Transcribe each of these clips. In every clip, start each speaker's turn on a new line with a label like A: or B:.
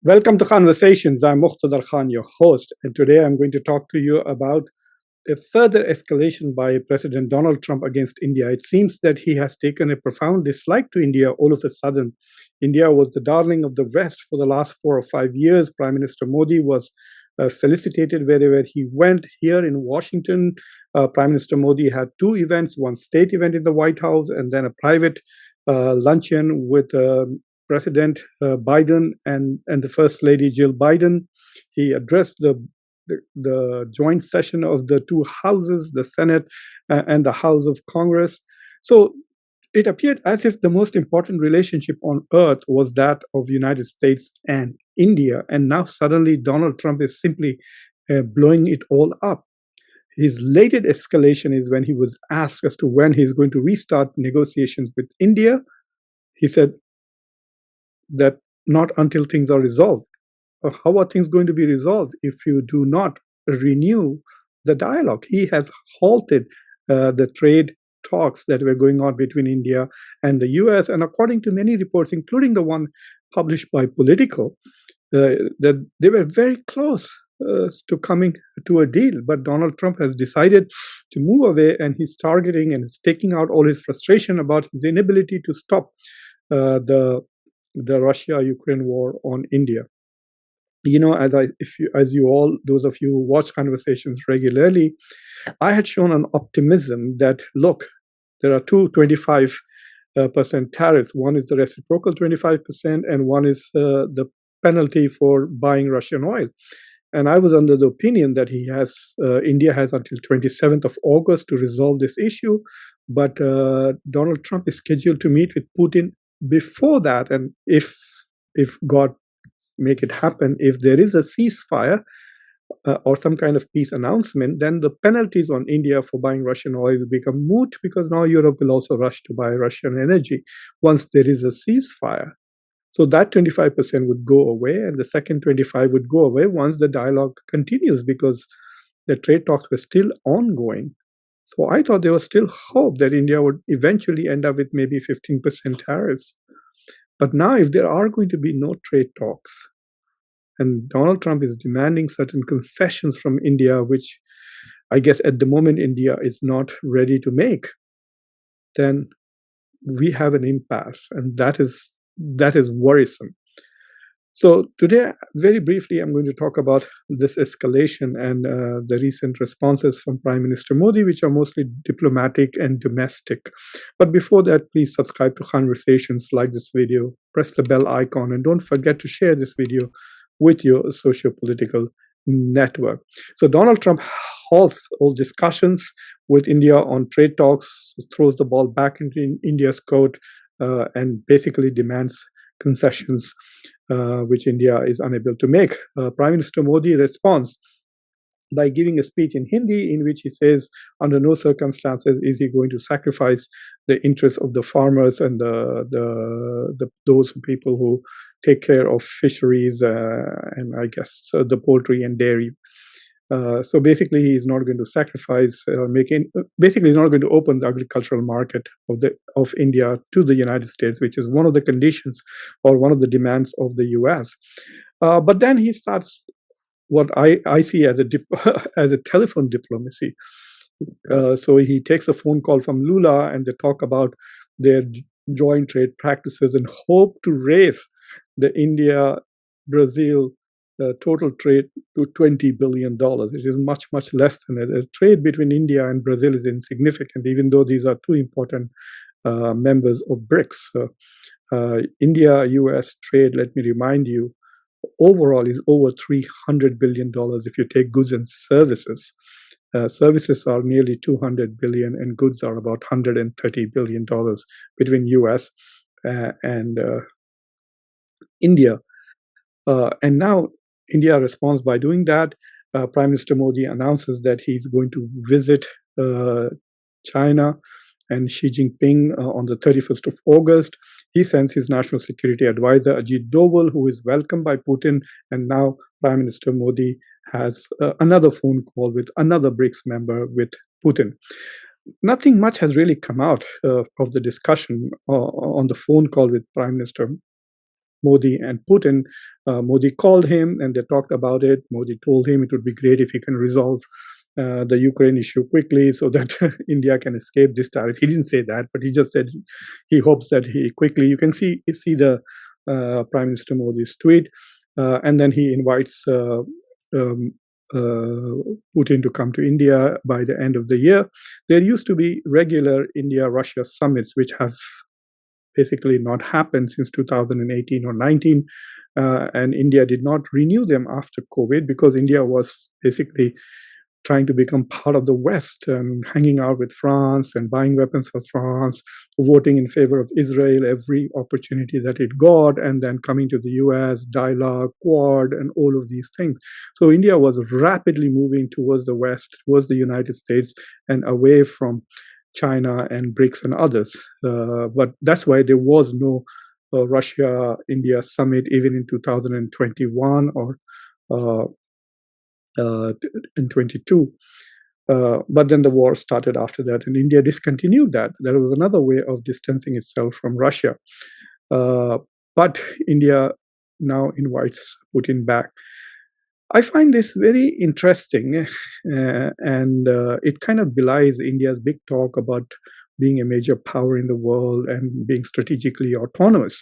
A: Welcome to Conversations. I'm Muqtadar Khan, your host, and today I'm going to talk to you about a further escalation by President Donald Trump against India. It seems that he has taken a profound dislike to India all of a sudden. India was the darling of the West for the last 4 or 5 years. Prime Minister Modi was felicitated wherever he went. Here in Washington, Prime Minister Modi had two events, one state event in the White House and then a private luncheon with President Biden and the First Lady Jill Biden. He addressed the joint session of the two houses, the Senate and the House of Congress. So it appeared as if the most important relationship on earth was that of the United States and India. And now suddenly Donald Trump is simply blowing it all up. His latest escalation is when he was asked as to when he's going to restart negotiations with India. He said that not until things are resolved. How are things going to be resolved if you do not renew the dialogue? He has halted the trade talks that were going on between India and the US. And according to many reports, including the one published by Politico, that they were very close to coming to a deal. But Donald Trump has decided to move away, and he's targeting and is taking out all his frustration about his inability to stop the Russia-Ukraine war on India. You know, as you all, those of you who watch Conversations regularly, I had shown an optimism that, look, there are two 25% tariffs. One is the reciprocal 25%, and one is the penalty for buying Russian oil. And I was under the opinion that India has until 27th of August to resolve this issue. But Donald Trump is scheduled to meet with Putin before that. And if God make it happen, if there is a ceasefire or some kind of peace announcement, then the penalties on India for buying Russian oil will become moot, because now Europe will also rush to buy Russian energy once there is a ceasefire. So that 25% would go away, and the second 25% would go away once the dialogue continues, because the trade talks were still ongoing. So I thought there was still hope that India would eventually end up with maybe 15% tariffs. But now, if there are going to be no trade talks, and Donald Trump is demanding certain concessions from India, which I guess at the moment India is not ready to make, then we have an impasse, and that is worrisome. So today, very briefly, I'm going to talk about this escalation and the recent responses from Prime Minister Modi, which are mostly diplomatic and domestic. But before that, please subscribe to Conversations, like this video, press the bell icon, and don't forget to share this video with your socio-political network. So Donald Trump halts all discussions with India on trade talks, throws the ball back into India's court, and basically demands concessions which India is unable to make. Prime Minister Modi responds by giving a speech in Hindi in which he says, under no circumstances is he going to sacrifice the interests of the farmers and those people who take care of fisheries and I guess the poultry and dairy. So basically, he's not going to sacrifice, basically, he's not going to open the agricultural market of India to the United States, which is one of the conditions or one of the demands of the US. But then he starts what I see as as a telephone diplomacy. So he takes a phone call from Lula, and they talk about their joint trade practices and hope to raise the India-Brazil total trade to $20 billion. It is much, much less than it. The trade between India and Brazil is insignificant, even though these are two important members of BRICS. India-US trade, let me remind you, overall is over $300 billion if you take goods and services. Services are nearly $200 billion, and goods are about $130 billion between US and India. And now India responds by doing that. Prime Minister Modi announces that he's going to visit China and Xi Jinping on the 31st of August. He sends his national security advisor, Ajit Doval, who is welcomed by Putin. And now Prime Minister Modi has another phone call with another BRICS member with Putin. Nothing much has really come out of the discussion on the phone call with Prime Minister Modi and Putin. Modi called him and they talked about it. Modi told him it would be great if he can resolve the Ukraine issue quickly so that India can escape this tariff. He didn't say that, but he just said he hopes that he quickly. You can see the Prime Minister Modi's tweet, and then he invites um, Putin to come to India by the end of the year. There used to be regular India-Russia summits, which have basically not happened since 2018 or 19, and India did not renew them after COVID because India was basically trying to become part of the West and hanging out with France and buying weapons for France, voting in favor of Israel every opportunity that it got, and then coming to the US, dialogue, Quad, and all of these things. So India was rapidly moving towards the West, towards the United States, and away from China and BRICS and others. But that's why there was no Russia-India summit even in 2021 or in 22. But then the war started after that, and India discontinued that. That was another way of distancing itself from Russia. But India now invites Putin back. I find this very interesting, and it kind of belies India's big talk about being a major power in the world and being strategically autonomous.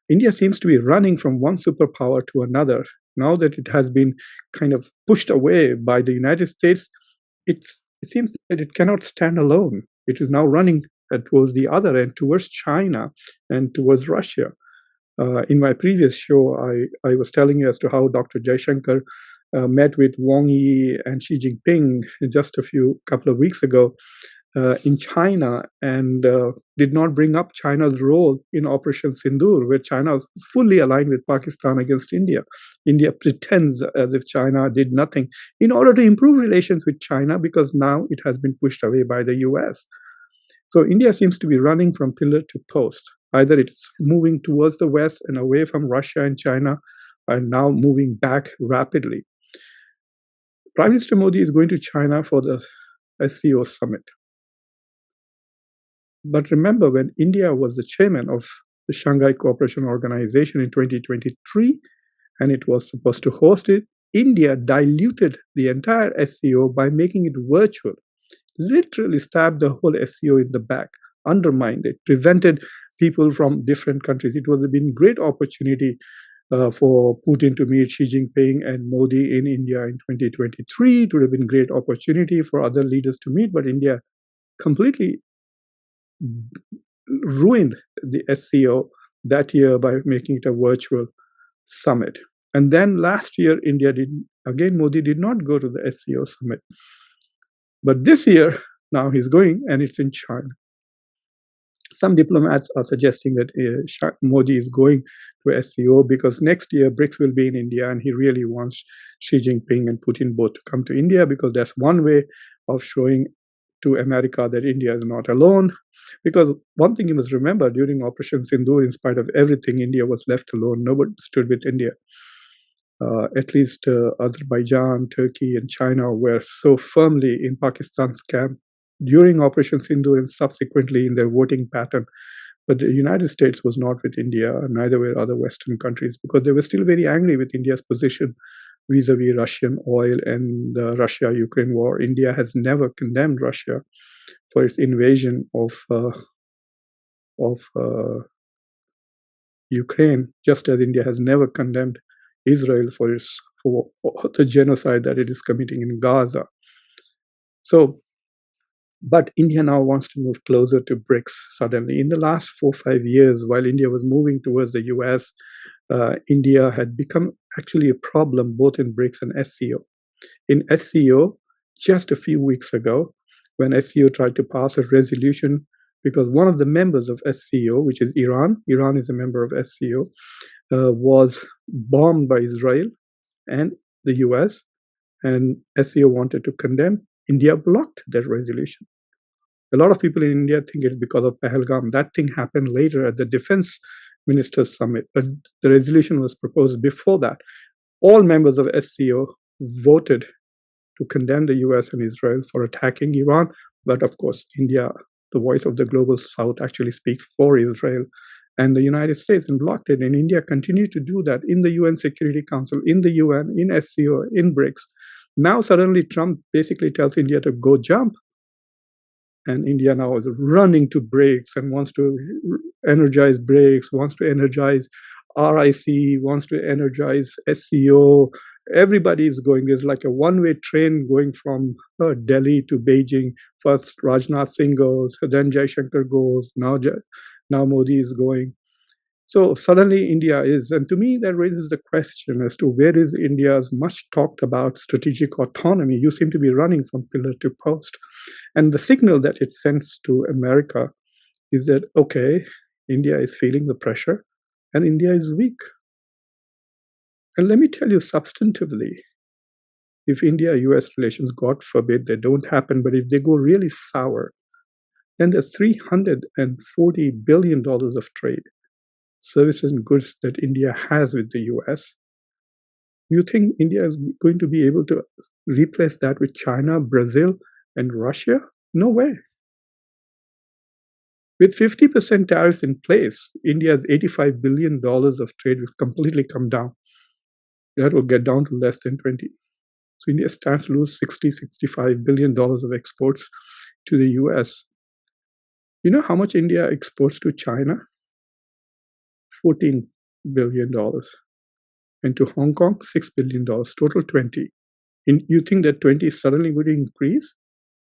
A: India seems to be running from one superpower to another. Now that it has been kind of pushed away by the United States, it seems that it cannot stand alone. It is now running towards the other end, towards China and towards Russia. In my previous show, I was telling you as to how Dr. Jaishankar met with Wang Yi and Xi Jinping just couple of weeks ago in China, and did not bring up China's role in Operation Sindoor, where China was fully aligned with Pakistan against India. India pretends as if China did nothing in order to improve relations with China, because now it has been pushed away by the US. So India seems to be running from pillar to post. Either it's moving towards the West and away from Russia and China, and now moving back rapidly. Prime Minister Modi is going to China for the SCO summit. But remember, when India was the chairman of the Shanghai Cooperation Organization in 2023, and it was supposed to host it, India diluted the entire SCO by making it virtual, literally stabbed the whole SCO in the back, undermined it, prevented people from different countries. It would have been a great opportunity for Putin to meet Xi Jinping and Modi in India in 2023. It would have been a great opportunity for other leaders to meet, but India completely ruined the SCO that year by making it a virtual summit. And then last year, Modi did not go to the SCO summit. But this year, now he's going, and it's in China. Some diplomats are suggesting that Modi is going to SCO because next year BRICS will be in India, and he really wants Xi Jinping and Putin both to come to India, because that's one way of showing to America that India is not alone. Because one thing you must remember, during Operation Sindoor, in spite of everything, India was left alone. Nobody stood with India. At least Azerbaijan, Turkey, and China were so firmly in Pakistan's camp during Operation Sindoor and subsequently in their voting pattern. But the United States was not with India, neither were other Western countries, because they were still very angry with India's position vis-a-vis Russian oil and the Russia-Ukraine war. India has never condemned Russia for its invasion of Ukraine, just as India has never condemned Israel for the genocide that it is committing in Gaza. So, but India now wants to move closer to BRICS suddenly. In the last 4 or 5 years, while India was moving towards the US, India had become actually a problem both in BRICS and SCO. In SCO, just a few weeks ago, when SCO tried to pass a resolution, because one of the members of SCO, which is Iran is a member of SCO, was bombed by Israel and the US, and SCO wanted to condemn. India blocked that resolution. A lot of people in India think it's because of Pahalgam. That thing happened later at the Defense Ministers Summit, but the resolution was proposed before that. All members of SCO voted to condemn the US and Israel for attacking Iran. But of course, India, the voice of the global South, actually speaks for Israel and the United States and blocked it. And India continued to do that in the UN Security Council, in the UN, in SCO, in BRICS. Now suddenly Trump basically tells India to go jump. And India now is running to BRICS and wants to energize BRICS, wants to energize RIC, wants to energize SCO. Everybody is going. There's like a one-way train going from Delhi to Beijing. First Rajnath Singh goes, then Jaishankar goes, now Modi is going. So suddenly India is, and to me that raises the question as to where is India's much talked about strategic autonomy? You seem to be running from pillar to post. And the signal that it sends to America is that, okay, India is feeling the pressure and India is weak. And let me tell you substantively, if India-US relations, God forbid, they don't happen, but if they go really sour, then there's $340 billion of trade, services and goods that India has with the US. You think India is going to be able to replace that with China, Brazil, and Russia? No way. With 50% tariffs in place, India's $85 billion of trade will completely come down. That will get down to less than 20. So India stands to lose $65 billion of exports to the US. You know how much India exports to China? $14 billion. And to Hong Kong, $6 billion, total 20. You think that 20 is suddenly going to increase?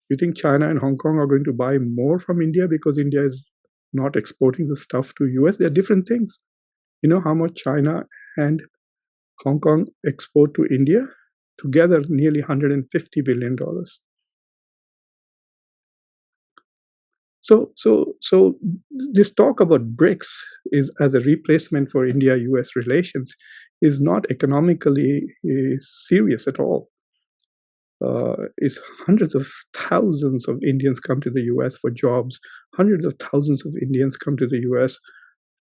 A: You think China and Hong Kong are going to buy more from India because India is not exporting the stuff to US? They're different things. You know how much China and Hong Kong export to India? Together, nearly $150 billion. So this talk about BRICS is as a replacement for India-US relations is not economically serious at all. It's hundreds of thousands of Indians come to the US for jobs. Hundreds of thousands of Indians come to the US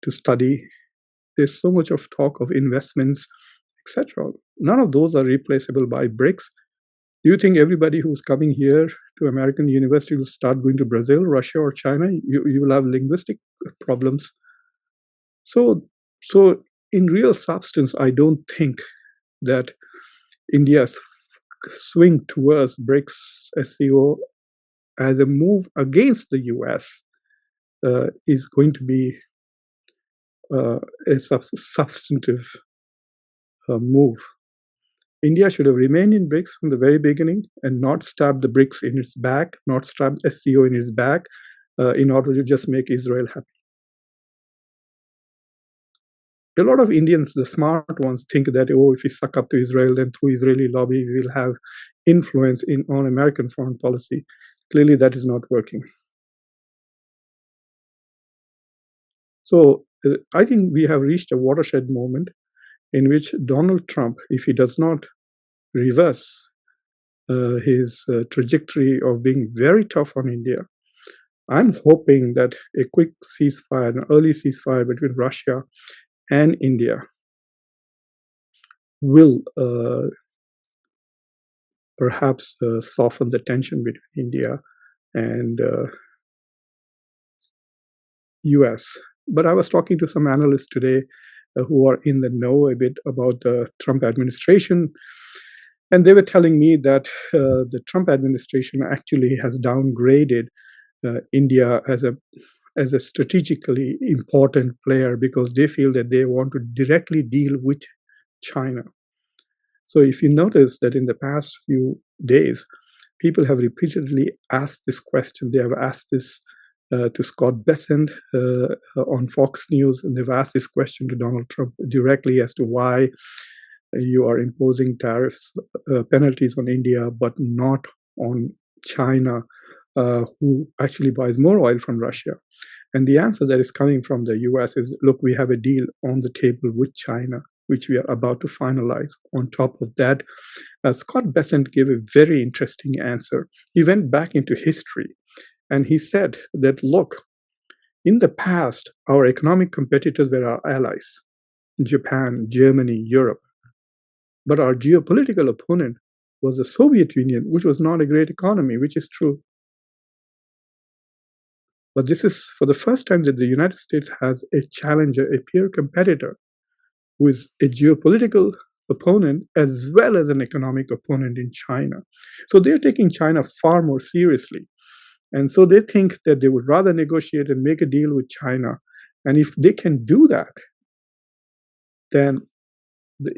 A: to study. There's so much of talk of investments, etc. None of those are replaceable by BRICS. Do you think everybody who's coming here to American university will start going to Brazil, Russia, or China? You will have linguistic problems. So in real substance, I don't think that India's swing towards BRICS SCO as a move against the US is going to be a substantive move. India should have remained in BRICS from the very beginning and not stabbed the BRICS in its back, not stabbed SCO in its back in order to just make Israel happy. A lot of Indians, the smart ones, think that, oh, if we suck up to Israel, then through Israeli lobby, we will have influence on American foreign policy. Clearly, that is not working. So I think we have reached a watershed moment in which Donald Trump, if he does not reverse his trajectory of being very tough on India, I'm hoping that a quick ceasefire, an early ceasefire between Russia and India will perhaps soften the tension between India and US. But I was talking to some analysts today who are in the know a bit about the Trump administration, and they were telling me that the Trump administration actually has downgraded India as a strategically important player because they feel that they want to directly deal with China. So if you notice that in the past few days, people have repeatedly asked this question. They have asked this to Scott Bessent on Fox News, and they've asked this question to Donald Trump directly as to why you are imposing tariffs, penalties on India, but not on China, who actually buys more oil from Russia. And the answer that is coming from the US is, look, we have a deal on the table with China, which we are about to finalize. On top of that, Scott Bessent gave a very interesting answer. He went back into history and he said that, look, in the past, our economic competitors were our allies, Japan, Germany, Europe. But our geopolitical opponent was the Soviet Union, which was not a great economy, which is true. But this is for the first time that the United States has a challenger, a peer competitor, who is a geopolitical opponent as well as an economic opponent in China. So they're taking China far more seriously. And so they think that they would rather negotiate and make a deal with China. And if they can do that, then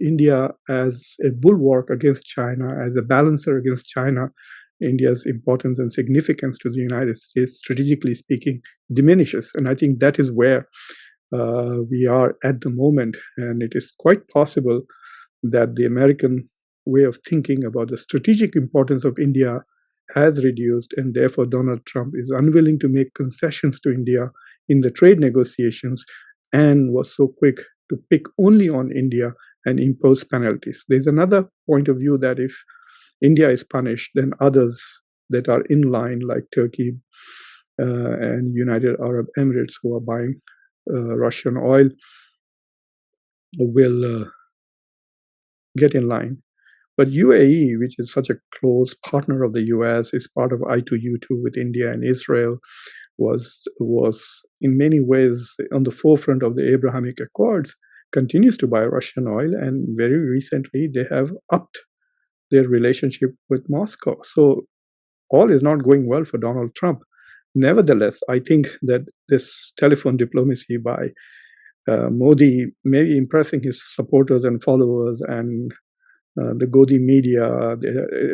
A: India as a bulwark against China, as a balancer against China, India's importance and significance to the United States, strategically speaking, diminishes. And I think that is where we are at the moment. And it is quite possible that the American way of thinking about the strategic importance of India has reduced, and therefore Donald Trump is unwilling to make concessions to India in the trade negotiations and was so quick to pick only on India and impose penalties. There's another point of view that if India is punished, then others that are in line, like Turkey and United Arab Emirates, who are buying Russian oil, will get in line. But UAE, which is such a close partner of the US, is part of I2U2 with India and Israel, was in many ways on the forefront of the Abrahamic Accords, continues to buy Russian oil, and very recently they have upped their relationship with Moscow. So all is not going well for Donald Trump. Nevertheless, I think that this telephone diplomacy by Modi may be impressing his supporters and followers, and the Godi media,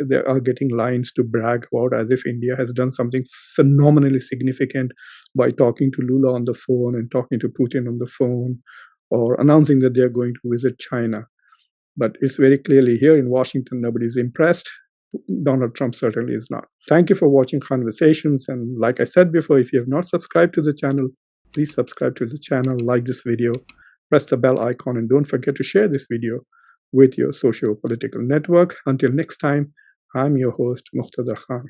A: they are getting lines to brag about as if India has done something phenomenally significant by talking to Lula on the phone and talking to Putin on the phone, or announcing that they are going to visit China. But it's very clearly here in Washington, nobody's impressed. Donald Trump certainly is not. Thank you for watching Conversations. And like I said before, if you have not subscribed to the channel, please subscribe to the channel, like this video, press the bell icon, and don't forget to share this video with your socio-political network. Until next time, I'm your host, Muqtada Khan.